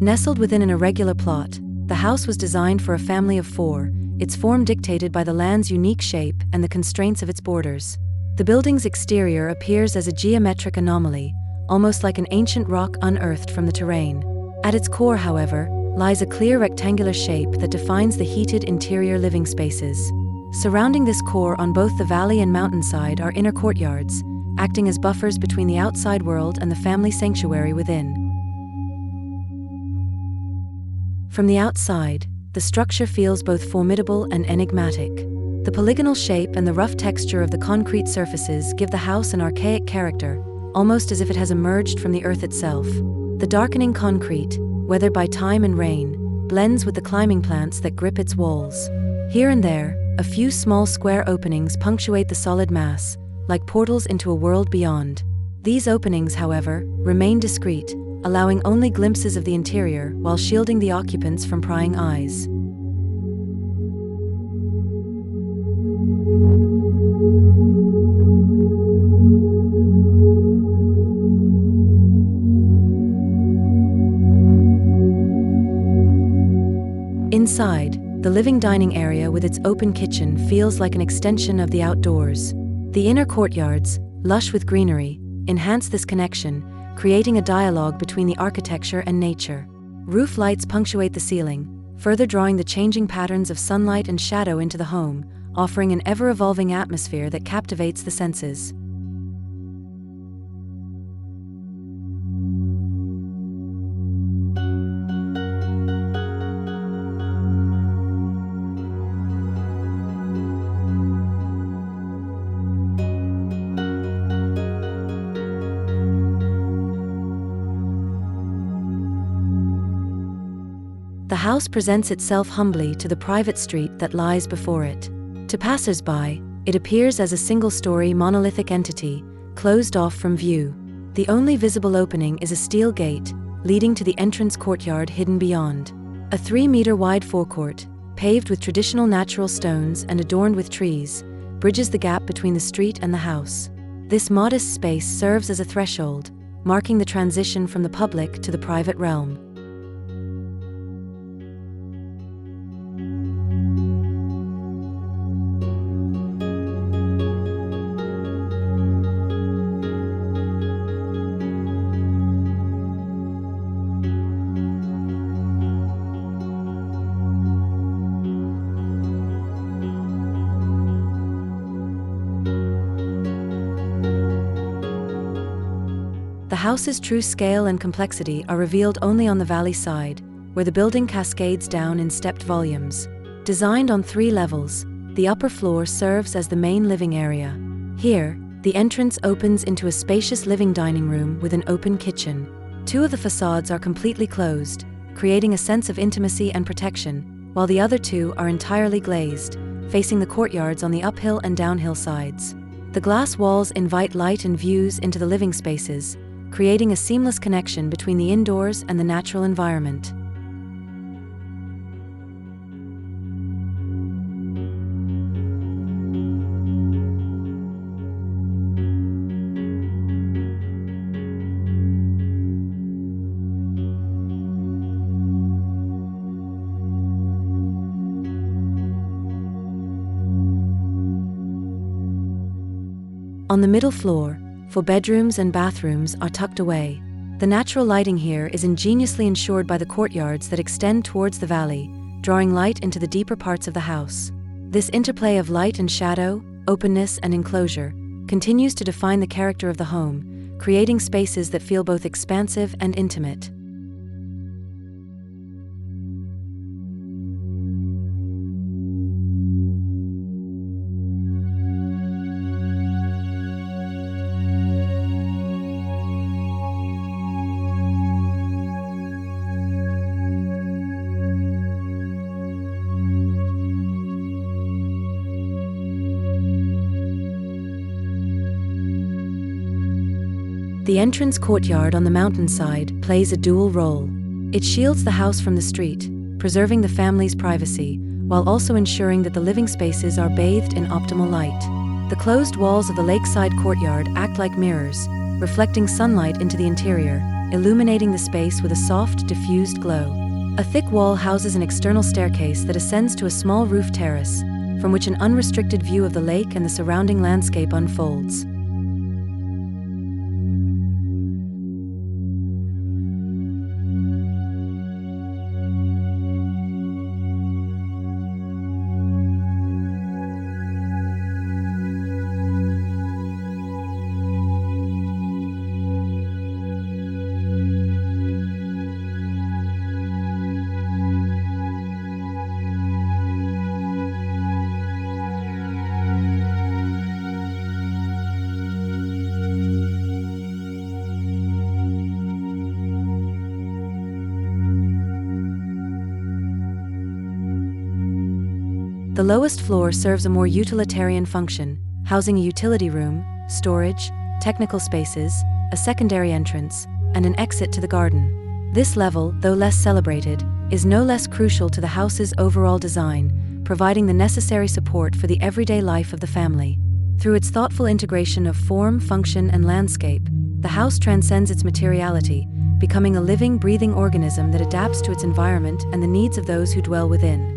Nestled within an irregular plot, the house was designed for a family of 4, its form dictated by the land's unique shape and the constraints of its borders. The building's exterior appears as a geometric anomaly, almost like an ancient rock unearthed from the terrain. At its core, however, lies a clear rectangular shape that defines the heated interior living spaces. Surrounding this core on both the valley and mountainside are inner courtyards, acting as buffers between the outside world and the family sanctuary within. From the outside, the structure feels both formidable and enigmatic. The polygonal shape and the rough texture of the concrete surfaces give the house an archaic character, almost as if it has emerged from the earth itself. The darkening concrete, weathered by time and rain, blends with the climbing plants that grip its walls. Here and there, a few small square openings punctuate the solid mass, like portals into a world beyond. These openings, however, remain discreet, allowing only glimpses of the interior while shielding the occupants from prying eyes. Inside, the living dining area with its open kitchen feels like an extension of the outdoors. The inner courtyards, lush with greenery, enhance this connection, creating a dialogue between the architecture and nature. Roof lights punctuate the ceiling, further drawing the changing patterns of sunlight and shadow into the home, offering an ever-evolving atmosphere that captivates the senses. The house presents itself humbly to the private street that lies before it. To passers-by, it appears as a single-story monolithic entity, closed off from view. The only visible opening is a steel gate, leading to the entrance courtyard hidden beyond. A 3-meter-wide forecourt, paved with traditional natural stones and adorned with trees, bridges the gap between the street and the house. This modest space serves as a threshold, marking the transition from the public to the private realm. The house's true scale and complexity are revealed only on the valley side, where the building cascades down in stepped volumes. Designed on 3 levels, the upper floor serves as the main living area. Here, the entrance opens into a spacious living dining room with an open kitchen. 2 of the facades are completely closed, creating a sense of intimacy and protection, while the other 2 are entirely glazed, facing the courtyards on the uphill and downhill sides. The glass walls invite light and views into the living spaces, creating a seamless connection between the indoors and the natural environment. On the middle floor, for bedrooms and bathrooms are tucked away. The natural lighting here is ingeniously ensured by the courtyards that extend towards the valley, drawing light into the deeper parts of the house. This interplay of light and shadow, openness and enclosure, continues to define the character of the home, creating spaces that feel both expansive and intimate. The entrance courtyard on the mountainside plays a dual role. It shields the house from the street, preserving the family's privacy, while also ensuring that the living spaces are bathed in optimal light. The closed walls of the lakeside courtyard act like mirrors, reflecting sunlight into the interior, illuminating the space with a soft, diffused glow. A thick wall houses an external staircase that ascends to a small roof terrace, from which an unrestricted view of the lake and the surrounding landscape unfolds. The lowest floor serves a more utilitarian function, housing a utility room, storage, technical spaces, a secondary entrance, and an exit to the garden. This level, though less celebrated, is no less crucial to the house's overall design, providing the necessary support for the everyday life of the family. Through its thoughtful integration of form, function, and landscape, the house transcends its materiality, becoming a living, breathing organism that adapts to its environment and the needs of those who dwell within.